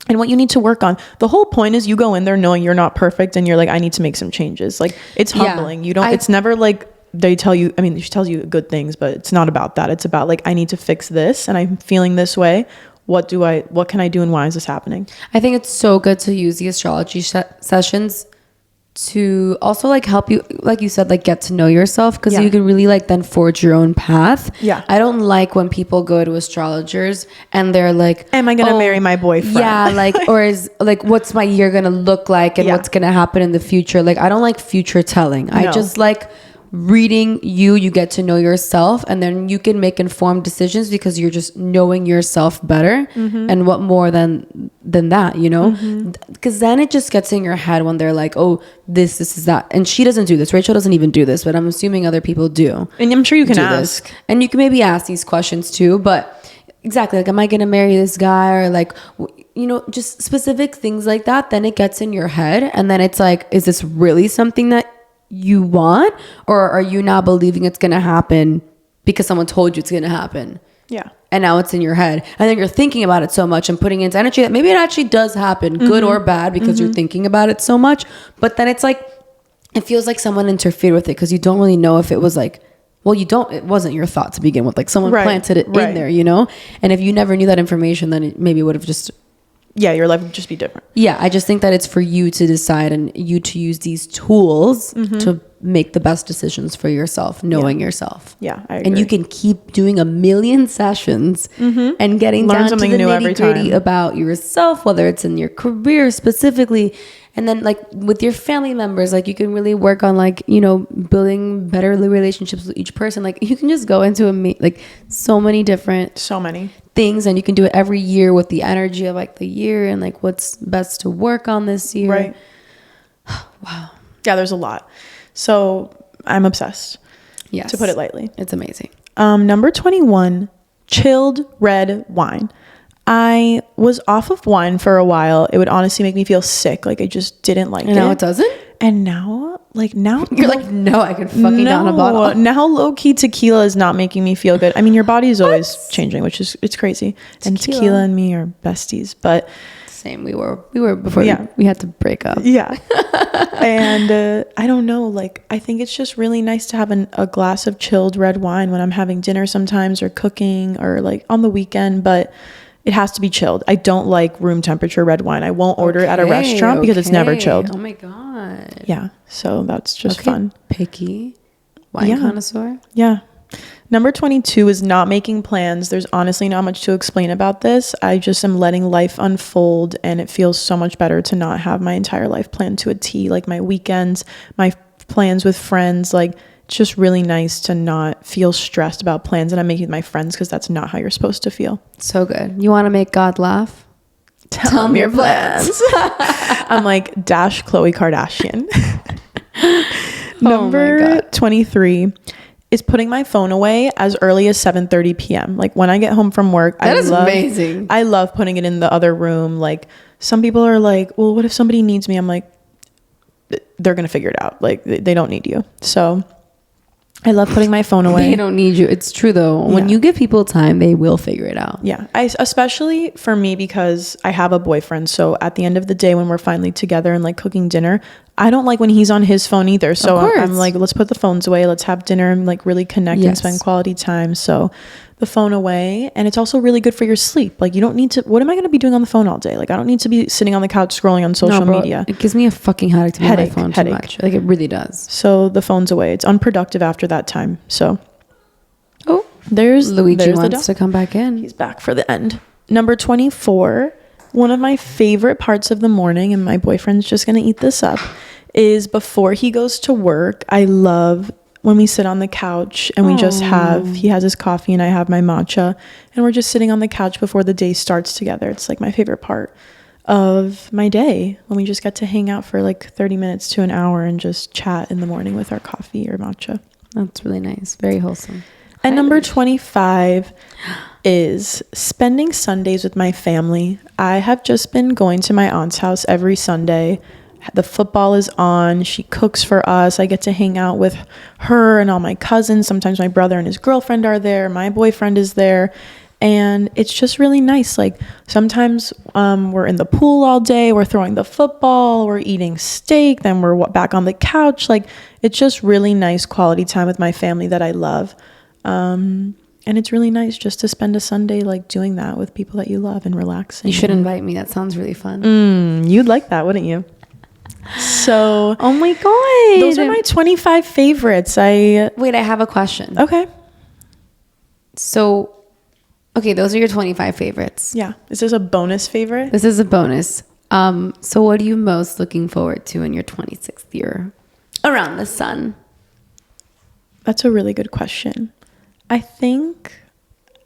and what you need to work on. The whole point is you go in there knowing you're not perfect, and you're like, I need to make some changes. Like it's humbling. It's never like they tell you, I mean, she tells you good things, but it's not about that. It's about like, I need to fix this, and I'm feeling this way. What can I do, and why is this happening? I think it's so good to use the astrology sessions to also like help you, like you said, like get to know yourself, because you can really like then forge your own path. I don't like when people go to astrologers and they're like, am I gonna marry my boyfriend? Like, or is like, what's my year gonna look like, and what's gonna happen in the future. Like I don't like future telling. I just like reading you get to know yourself, and then you can make informed decisions because you're just knowing yourself better. And what more than that, because then it just gets in your head when they're like, oh, this is that. And she doesn't do this. Rachel doesn't even do this, but I'm assuming other people do. And I'm sure you can ask this. And you can maybe ask these questions too, but exactly, like, am I gonna marry this guy, or like, just specific things like that. Then it gets in your head, and then it's like, is this really something that you want, or are you now believing it's gonna happen because someone told you it's gonna happen? And now it's in your head, and then you're thinking about it so much and putting into energy that maybe it actually does happen, good or bad, because you're thinking about it so much. But then it's like, it feels like someone interfered with it, because you don't really know if it was like, well, it wasn't your thought to begin with, like someone planted it in there, and if you never knew that information, then it maybe would have just your life would just be different. I just think that it's for you to decide, and you to use these tools to make the best decisions for yourself, knowing yourself. I agree. And you can keep doing a million sessions and getting down to the nitty-gritty about yourself, whether it's in your career specifically, and then like with your family members, like you can really work on like, building better relationships with each person. Like you can just go into so many things, and you can do it every year with the energy of like the year and like what's best to work on this year. Right. Wow. Yeah, there's a lot. So I'm obsessed. Yes. To put it lightly. It's amazing. Number 21, chilled red wine. I was off of wine for a while. It would honestly make me feel sick. Like I just didn't like it. And now it doesn't? And now you're like, no, I can fucking down a bottle. Now low key tequila is not making me feel good. I mean, your body is always changing, which is, it's crazy. And tequila and me are besties, but same. We were before we had to break up. And I don't know, like I think it's just really nice to have a glass of chilled red wine when I'm having dinner sometimes, or cooking, or like on the weekend, but it has to be chilled. I don't like room temperature red wine. I won't order it at a restaurant because it's never chilled. Oh my God. Yeah. So that's just fun. Picky wine connoisseur. Yeah. Number 22 is not making plans. There's honestly not much to explain about this. I just am letting life unfold, and it feels so much better to not have my entire life planned to a T. Like my weekends, my plans with friends, like it's just really nice to not feel stressed about plans that I'm making with my friends, because that's not how you're supposed to feel. So good. You want to make God laugh? Tell me your plans. I'm like dash Khloe Kardashian. Number 23 is putting my phone away as early as 7:30 p.m. Like when I get home from work. That is amazing. I love putting it in the other room. Like some people are like, well, what if somebody needs me? I'm like, they're going to figure it out. Like they don't need you. So I love putting my phone away. They don't need you. It's true though. When you give people time, they will figure it out. Yeah. Especially for me, because I have a boyfriend. So at the end of the day, when we're finally together and like cooking dinner, I don't like when he's on his phone either. So I'm like, let's put the phones away. Let's have dinner and like really connect and spend quality time. So the phone away. And it's also really good for your sleep. Like you don't need to, what am I going to be doing on the phone all day? Like I don't need to be sitting on the couch scrolling on social media. It gives me a fucking headache to be on my phone too much. Like it really does. So the phone's away. It's unproductive after that time. So there's Luigi wants to come back in. He's back for the end. Number 24, one of my favorite parts of the morning, and my boyfriend's just going to eat this up, is before he goes to work. I love when we sit on the couch and we just he has his coffee and I have my matcha, and we're just sitting on the couch before the day starts together. It's like my favorite part of my day, when we just get to hang out for like 30 minutes to an hour and just chat in the morning with our coffee or matcha. That's really nice. Very wholesome. And number 25 is spending Sundays with my family. I have just been going to my aunt's house every Sunday. The football is on. She cooks for us. I get to hang out with her and all my cousins. Sometimes my brother and his girlfriend are there. My boyfriend is there. And it's just really nice. Like sometimes we're in the pool all day. We're throwing the football. We're eating steak. Then we're back on the couch. Like it's just really nice quality time with my family that I love. And it's really nice just to spend a Sunday like doing that with people that you love and relaxing. You should invite me. That sounds really fun. You'd like that, wouldn't you? So, oh my God. Those are my 25 favorites. I have a question. Okay. So, those are your 25 favorites. Yeah. Is this a bonus favorite? This is a bonus. So what are you most looking forward to in your 26th year around the sun? That's a really good question. I think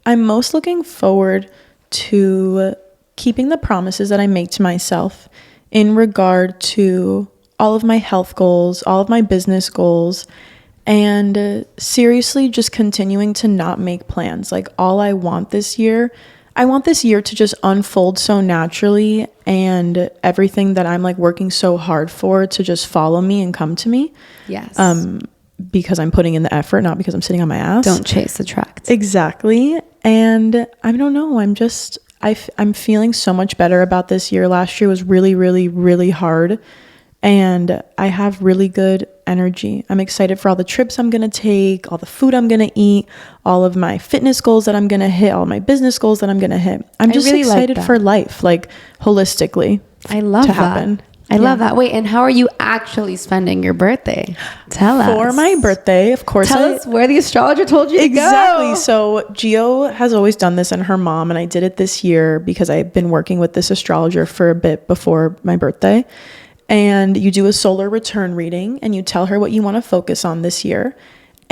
I'm most looking forward to keeping the promises that I make to myself in regard to all of my health goals, all of my business goals, and seriously just continuing to not make plans. Like all I want this year to just unfold so naturally, and everything that I'm like working so hard for to just follow me and come to me. Yes. Because I'm putting in the effort, not because I'm sitting on my ass. Don't chase, attract. Exactly. And I don't know, I'm feeling so much better about this year. Last year was really, really, really hard, and I have really good energy. I'm excited for all the trips I'm going to take, all the food I'm going to eat, all of my fitness goals that I'm going to hit, all my business goals that I'm going to hit. I'm just really excited for life, like holistically. I love that. Happen. I love that. Wait, and how are you actually spending your birthday? Tell us. For my birthday, of course. Tell us where the astrologer told you to go. Exactly. So Gio has always done this, and her mom, and I did it this year because I've been working with this astrologer for a bit before my birthday. And you do a solar return reading, and you tell her what you want to focus on this year.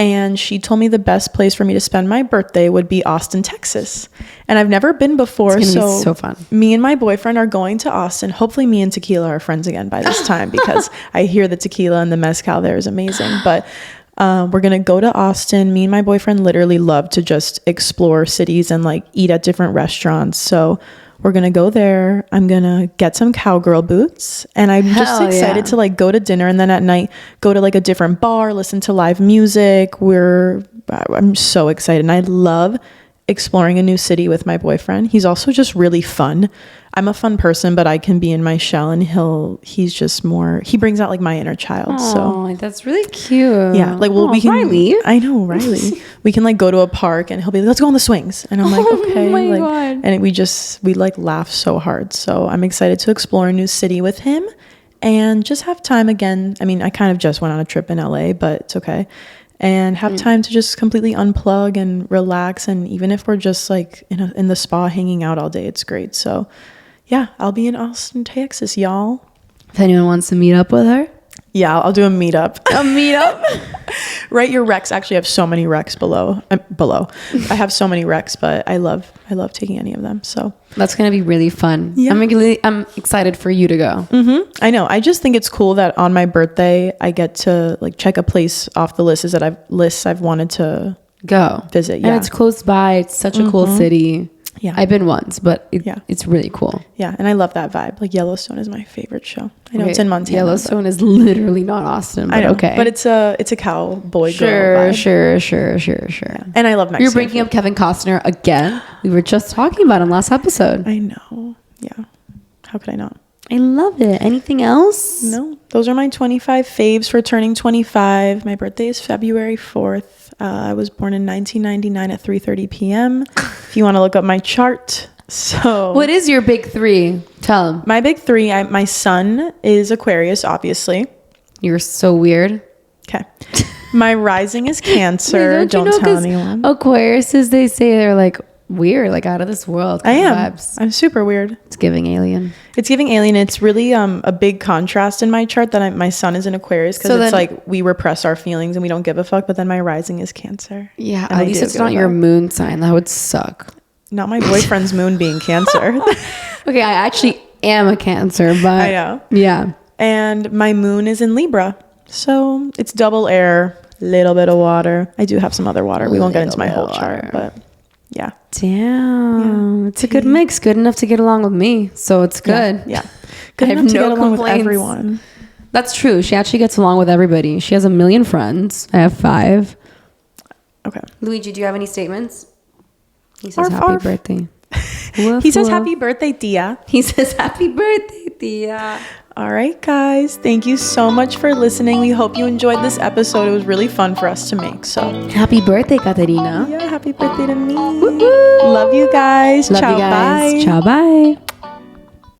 And she told me the best place for me to spend my birthday would be Austin, Texas. And I've never been before. It's gonna be so fun. Me and my boyfriend are going to Austin. Hopefully me and tequila are friends again by this time, because I hear the tequila and the mezcal there is amazing. But we're going to go to Austin. Me and my boyfriend literally love to just explore cities and like eat at different restaurants. So we're going to go there. I'm going to get some cowgirl boots, and I'm just excited to like go to dinner, and then at night go to like a different bar, listen to live music. I'm so excited, and I love exploring a new city with my boyfriend. He's also just really fun. I'm a fun person, but I can be in my shell, and he's just more, he brings out like my inner child. Oh, that's really cute. Yeah. Like, we can, Riley. I know, Riley. We can like go to a park and he'll be like, let's go on the swings. And I'm like, okay. Oh my God. And we like laugh so hard. So I'm excited to explore a new city with him and just have time again. I mean, I kind of just went on a trip in LA, but it's okay. and have time to just completely unplug and relax. And even if we're just like in the spa hanging out all day, it's great. So yeah, I'll be in Austin, Texas, y'all. If anyone wants to meet up with her. Yeah, I'll do a meetup. A meetup? Write your recs. Actually, I have so many recs below. I have so many recs, but I love taking any of them. So that's going to be really fun. Yeah. I'm excited for you to go. I know. I just think it's cool that on my birthday, I get to like check a place off the lists I've wanted to go visit. Yeah. And it's close by. It's such a cool city. Yeah. I've been once, but it's really cool. Yeah. And I love that vibe. Like Yellowstone is my favorite show. I know it's in Montana. Yellowstone is literally not Austin, but I know, okay. But it's a cowboy girl vibe. Sure. Yeah. And I love Mexican You're breaking up Kevin Costner again. We were just talking about him last episode. I know. Yeah. How could I not? I love it. Anything else? No. Those are my 25 faves for turning 25. My birthday is February 4th. I was born in 1999 at 3:30 p.m. If you want to look up my chart. So what is your big three? Tell them. My big three, my sun is Aquarius, obviously. You're so weird. Okay. My rising is Cancer. Wait, don't tell anyone. Aquariuses, they say they're like weird, like out of this world. I am. Vibes. I'm super weird. It's giving alien. It's giving alien. It's really a big contrast in my chart that my sun is in Aquarius because it's like we repress our feelings and we don't give a fuck. But then my rising is Cancer. Yeah, at least it's not your moon sign. That would suck. Not my boyfriend's moon being Cancer. Okay, I actually am a Cancer, but I know. Yeah. And my moon is in Libra, so it's double air, little bit of water. I do have some other water. We won't get into my whole chart, but. Yeah. Damn. Yeah. It's a good mix. Good enough to get along with me. So it's good. Yeah. Good enough to get along with everyone. That's true. She actually gets along with everybody. She has 1 million friends. I have 5. Okay. Luigi, do you have any statements? He says happy birthday. He says happy birthday, Tia. He says happy birthday, Tia. All right, guys. Thank you so much for listening. We hope you enjoyed this episode. It was really fun for us to make. So happy birthday, Katerina. Yeah, happy birthday to me. Woo-hoo. Love you guys. Love Ciao, you guys. bye. Ciao, bye.